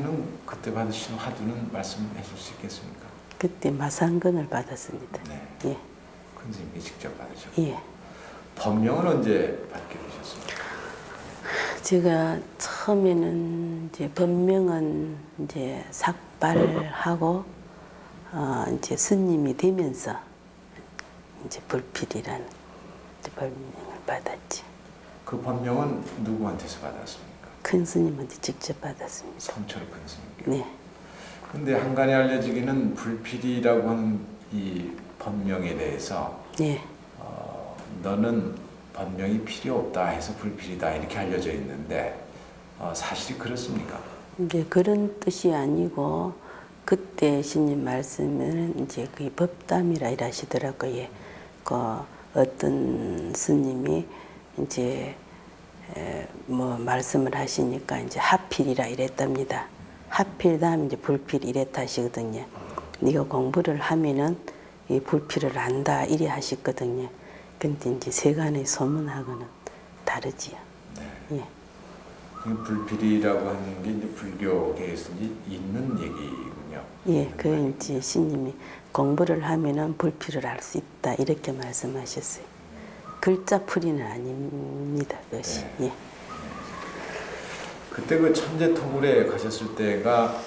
화두는 그때 받으신 화두는 말씀해 줄 수 있겠습니까? 그때 마상근을 받았습니다. 네. 예. 큰 스님이 직접 받으셨고. 예. 법명은 언제 받게 되셨습니까? 제가 처음에는 이제 법명은 이제 삭발하고 이제 스님이 되면서 이제 불필이라는 이제 법명을 받았지. 그 법명은 누구한테서 받았습니까? 큰 스님한테 직접 받았습니다. 성철 큰 스님께. 네. 근데 한간에 알려지기는 불필이라고 하는 이 법명에 대해서 예. 너는 법명이 필요 없다 해서 불필이다 이렇게 알려져 있는데 사실이 그렇습니까? 이제 그런 뜻이 아니고 그때 신님 말씀은 이제 그 법담이라 이러시더라고요. 예. 그 어떤 스님이 이제 뭐 말씀을 하시니까 이제 하필이라 이랬답니다. 하필 다음 이제 불필 이랬다 하시거든요. 네가 공부를 하면은 이 불필을 안다 이래 하시거든요. 근데 이제 세간의 소문하고는 다르지요. 네. 예. 그 불필이라고 하는 게 이제 불교계에서 있는 얘기군요. 예, 그 이제 신님이 공부를 하면은 불필을 알 수 있다 이렇게 말씀하셨어요. 글자 풀이는 아닙니다, 그것이. 네. 예. 그때 그 천재토굴에 가셨을 때가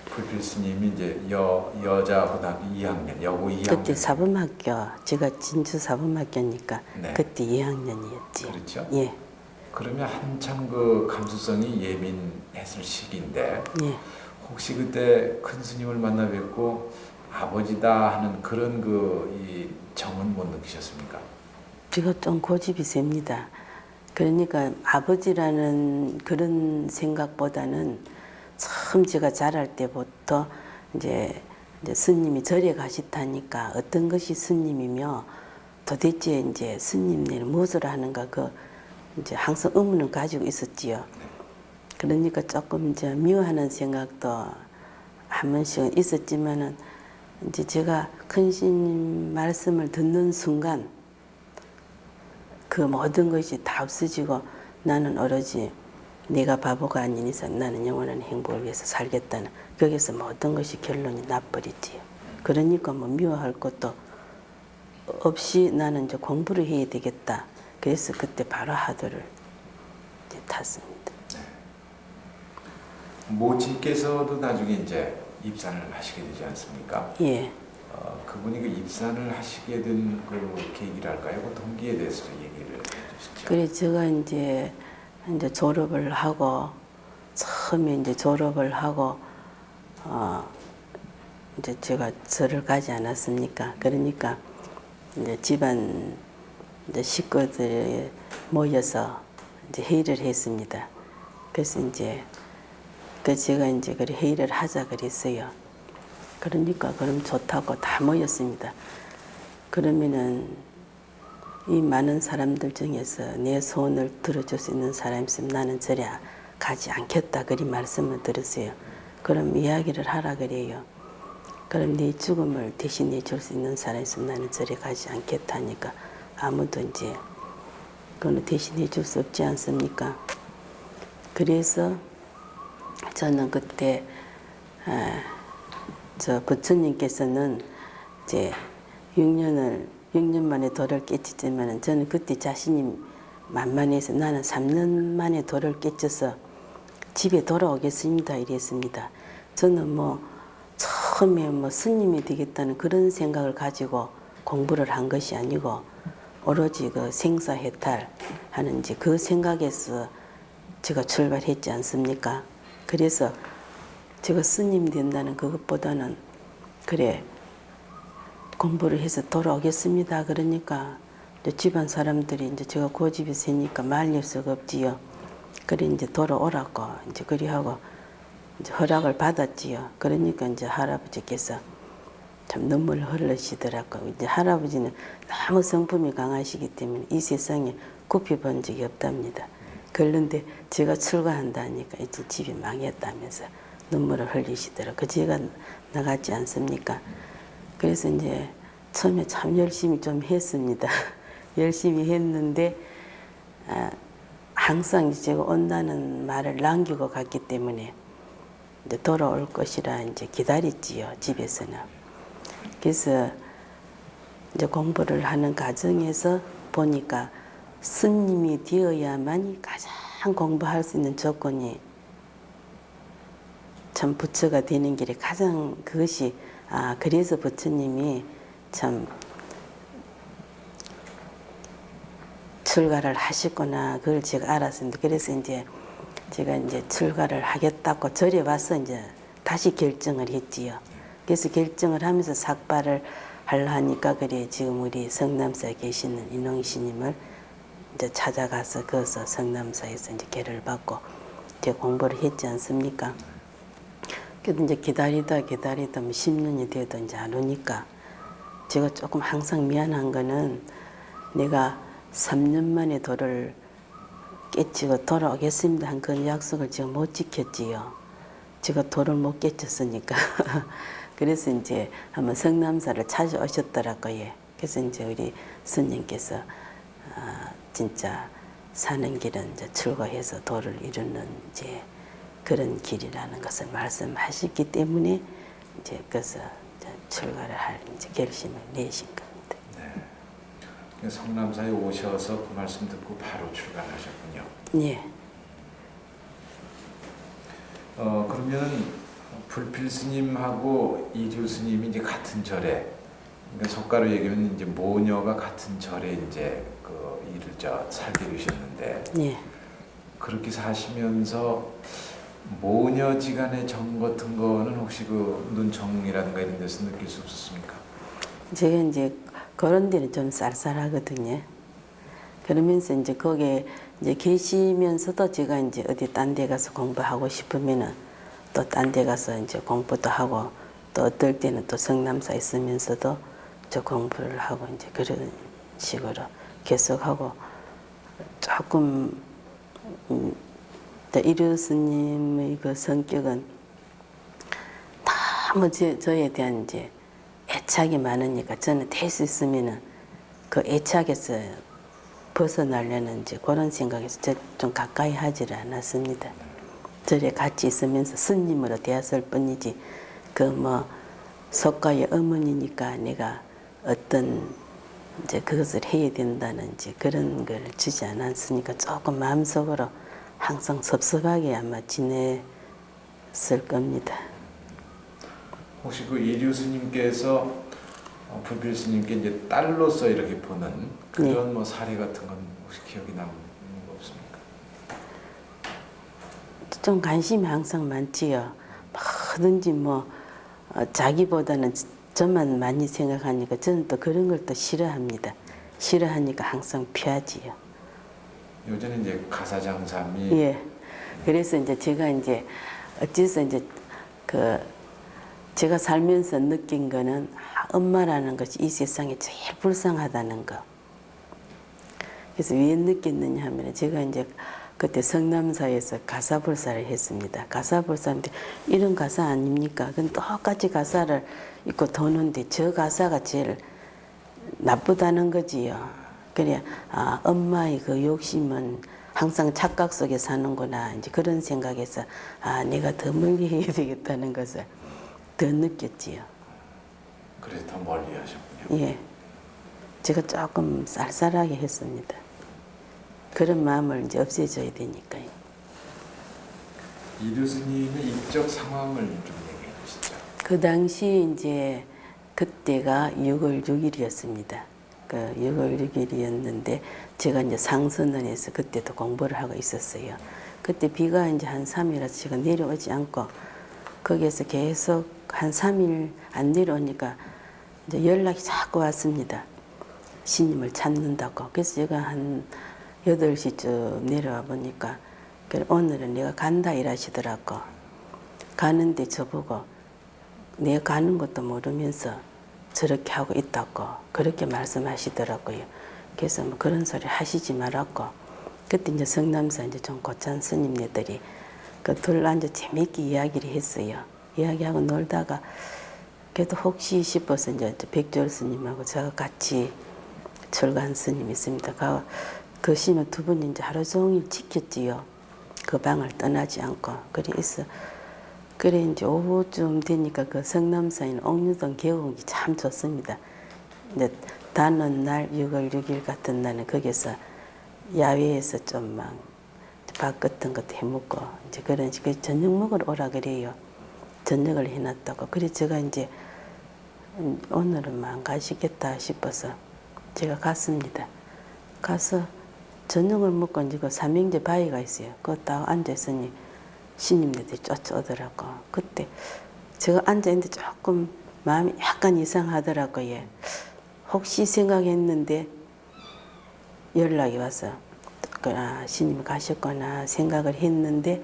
불필 스님이 이제 여자 고등학교 2학년, 여고 2학년. 그때 사범학교, 제가 진주 사범학교니까 네. 그때 2학년이었지. 그렇죠? 예, 그러면 한참 그 감수성이 예민했을 시기인데 예. 혹시 그때 큰 스님을 만나 뵙고 아버지다 하는 그런 이 정은 못 느끼셨습니까? 제가 좀 고집이 셉니다. 그러니까 아버지라는 그런 생각보다는 처음 제가 자랄 때부터 이제 스님이 절에 가시다니까 어떤 것이 스님이며 도대체 이제 스님네는 무엇을 하는가 그 이제 항상 의문을 가지고 있었지요. 그러니까 조금 이제 미워하는 생각도 한 번씩은 있었지만은 이제 제가 큰 스님 말씀을 듣는 순간 그 모든 것이 다 없어지고 나는 오로지 내가 바보가 아닌 이상 나는 영원한 행복을 위해서 살겠다는 거기서 모든 것이 결론이 나버리지요. 그러니까 뭐 미워할 것도 없이 나는 이제 공부를 해야 되겠다. 그래서 그때 바로 하도를 이제 탔습니다. 모친께서도 나중에 이제 입산을 하시게 되지 않습니까? 예. 그분이 그 입산을 하시게 된 그 계기랄까요? 그 동기에 대해서 좀 얘기를 해주시죠. 그래 제가 이제 졸업을 하고 처음에 이제 졸업을 하고 이제 제가 절을 가지 않았습니까? 그러니까 이제 집안 이제 식구들이 모여서 이제 회의를 했습니다. 그래서 이제 제가 이제 그 회의를 하자 그랬어요. 그러니까 그럼 좋다고 다 모였습니다. 그러면은 이 많은 사람들 중에서 내 소원을 들어줄 수 있는 사람이 있으면 나는 절에 가지 않겠다 그리 말씀을 들었어요. 그럼 이야기를 하라 그래요. 그럼 네 죽음을 대신해 줄 수 있는 사람이 있으면 나는 절에 가지 않겠다 하니까 아무도 이제 그거는 대신해 줄 수 없지 않습니까? 그래서 저는 그때 저 부처님께서는 이제 6년 만에 도를 깨쳤지만 저는 그때 자신이 만만해서 나는 3년 만에 도를 깨쳐서 집에 돌아오겠습니다 이랬습니다. 저는 뭐 처음에 뭐 스님이 되겠다는 그런 생각을 가지고 공부를 한 것이 아니고 오로지 그 생사해탈 하는 이제 그 생각에서 제가 출발했지 않습니까? 그래서 제가 스님 된다는 그것보다는 그래 공부를 해서 돌아오겠습니다. 그러니까 집안 사람들이 이제 제가 고집이 세니까 말릴 수가 없지요. 그래 이제 돌아오라고 이제 그리 하고 이제 허락을 받았지요. 그러니까 이제 할아버지께서 참 눈물을 흘리시더라고요. 이제 할아버지는 너무 성품이 강하시기 때문에 이 세상에 굽혀 본 적이 없답니다. 그런데 제가 출가한다니까 이제 집이 망했다면서 눈물을 흘리시더라고요. 그 제가 나갔지 않습니까? 그래서 이제 처음에 참 열심히 좀 했습니다. 열심히 했는데 항상 제가 온다는 말을 남기고 갔기 때문에 이제 돌아올 것이라 이제 기다렸지요, 집에서는. 그래서 이제 공부를 하는 과정에서 보니까 스님이 되어야만이 가장 공부할 수 있는 조건이 참 부처가 되는 길에 가장 그것이 그래서 부처님이 참 출가를 하셨구나 그걸 제가 알았습니다. 그래서 이제 제가 이제 출가를 하겠다고 절에 와서 이제 다시 결정을 했지요. 그래서 결정을 하면서 삭발을 하려 하니까 그래 지금 우리 성남사에 계시는 인홍스님을 이제 찾아가서 거기서 성남사에서 이제 계를 받고 이제 공부를 했지 않습니까? 그래도 이제 기다리다 뭐 10년이 돼도 이제 안 오니까 제가 조금 항상 미안한 거는 내가 3년 만에 도를 깨치고 돌아오겠습니다 한 그 약속을 제가 못 지켰지요. 제가 도를 못 깨쳤으니까. 그래서 이제 한번 성남사를 찾아오셨더라고요. 그래서 이제 우리 스님께서 진짜 사는 길은 이제 출가해서 도를 이루는 이제 그런 길이라는 것을 말씀하셨기 때문에 이제 그래서 이제 출가를 할 이제 결심을 내신 겁니다. 네. 성남사에 오셔서 그 말씀 듣고 바로 출가하셨군요. 예. 그러면은 불필 스님하고 이류 스님이 이제 같은 절에, 그러니까 속가로 얘기하면 이제 모녀가 같은 절에 이제 그 일을 살게 되셨는데, 예. 그렇게 사시면서 모녀지간의 정 같은 거는 혹시 그 눈총이라든가 이런 데서 느낄 수 없었습니까? 제가 이제 그런 데는 좀 쌀쌀하거든요. 그러면서 이제 거기에 이제 계시면서도 제가 이제 어디 딴 데 가서 공부하고 싶으면은 또 딴 데 가서 이제 공부도 하고 또 어떨 때는 또 성남사에 있으면서도 저 공부를 하고 이제 그런 식으로 계속하고 조금 이류 스님의 그 성격은 너무 저에 대한 이제 애착이 많으니까 저는 될 수 있으면은 그 애착에서 벗어나려는 이제 그런 생각에서 좀 가까이 하지를 않았습니다. 절에 같이 있으면서 스님으로 되었을 뿐이지 그 뭐 속가의 어머니니까 내가 어떤 이제 그것을 해야 된다는 이제 그런 걸 주지 않았으니까 조금 마음속으로 항상 섭섭하게 아마 지냈을 겁니다. 혹시 그 이류 스님께서 불필 스님께 이제 딸로서 이렇게 보는 그런 뭐 사례 같은 건 혹시 기억이 남는 거 없습니까? 좀 관심이 항상 많지요. 뭐든지 뭐 자기보다는 저만 많이 생각하니까 저는 또 그런 걸 또 싫어합니다. 싫어하니까 항상 피하지요. 요새는 이제 가사장삼이 예. 그래서 이제 제가 이제 어째서 이제 그 제가 살면서 느낀 거는 엄마라는 것이 이 세상에 제일 불쌍하다는 거. 그래서 왜 느꼈느냐 하면 제가 이제 그때 성남사에서 가사불사를 했습니다. 가사불사인데 이런 가사 아닙니까? 그건 똑같이 가사를 읽고 도는데 저 가사가 제일 나쁘다는 거지요. 그래, 엄마의 그 욕심은 항상 착각 속에 사는구나. 이제 그런 생각에서 내가 더 멀리 해야 되겠다는 것을 더 느꼈지요. 그래서 더 멀리 하셨군요. 예, 제가 조금 쌀쌀하게 했습니다. 그런 마음을 이제 없애줘야 되니까요. 이류 스님의 입적 상황을 좀 얘기해 주시죠. 그 당시 이제 그때가 6월 6일이었습니다. 그 6월 6일이었는데 제가 이제 상선원에서 그때도 공부를 하고 있었어요. 그때 비가 이제 한 3일이라서 제가 내려오지 않고 거기에서 계속 한 3일 안 내려오니까 이제 연락이 자꾸 왔습니다. 스님을 찾는다고. 그래서 제가 한 8시쯤 내려와 보니까 오늘은 내가 간다 이러시더라고. 가는데 저보고 내가 가는 것도 모르면서 저렇게 하고 있다고 그렇게 말씀하시더라고요. 그래서 뭐 그런 소리 하시지 말았고 그때 이제 성남사 이제 좀 고찬 스님네들이 그 둘 앉아 재밌게 이야기를 했어요. 이야기하고 놀다가 그래도 혹시 싶어서 이제 백절 스님하고 제가 같이 출가한 스님이 있습니다. 그 스님 두 분이 이제 하루 종일 지켰지요. 그 방을 떠나지 않고. 그래서 그래 이제 오후쯤 되니까 그 성남사인 옥류동 계곡이 참 좋습니다. 이제 다는 날 6월 6일 같은 날은 거기서 야외에서 좀 막 밥 같은 것도 해먹고 이제 그런 식으로 저녁 먹으러 오라 그래요. 저녁을 해놨다고. 그래 제가 이제 오늘은 안 가시겠다 싶어서 제가 갔습니다. 가서 저녁을 먹고 이제 그 삼형제 바위가 있어요. 그거 딱 앉아있으니 신임들이 쫓아오더라고. 그때 제가 앉아있는데 조금 마음이 약간 이상하더라고요. 예. 혹시 생각했는데 연락이 와서 신임이 가셨구나 생각을 했는데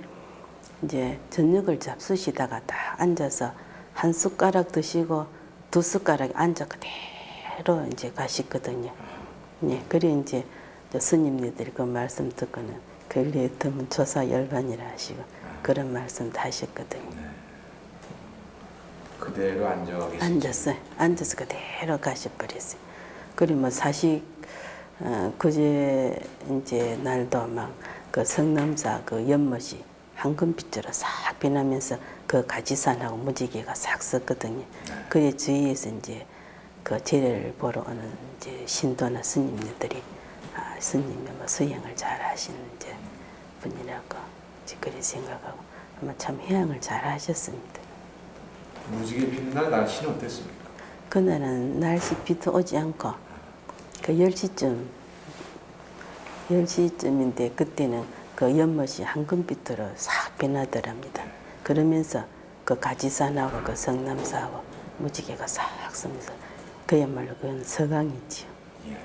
이제 저녁을 잡수시다가 딱 앉아서 한 숟가락 드시고 두 숟가락 앉아 그대로 이제 가시거든요. 예, 그래 이제 스님네들이 그 말씀 듣고는 근리에 드문 조사 열반이라 하시고 그런 말씀도 하셨거든요. 그대로 앉아 계시죠. 앉았어요. 앉아서 그대로 가셔버렸어요. 그리고 뭐 사실 그제 이제 날도 막 그 성남사 그 연못이 황금빛으로 싹 변하면서 그 가지산하고 무지개가 싹 섰거든요. 그래 주위에서 이제 그 제례를 보러 오는 이제 신도나 스님들이 스님이 뭐 수행을 잘 하시는 이제 분이라고 이제 그리 생각하고 아마 참 해양을 잘 하셨습니다. 무지개 피는 날 날씨는 어땠습니까? 그날은 날씨 비도 오지 않고 그 10시쯤인데 그때는 그 연못이 황금빛으로 싹 변하더랍니다. 그러면서 그 가지산하고 그 성남사하고 무지개가 싹 서면서 그야말로 그건 서강이지요. 예.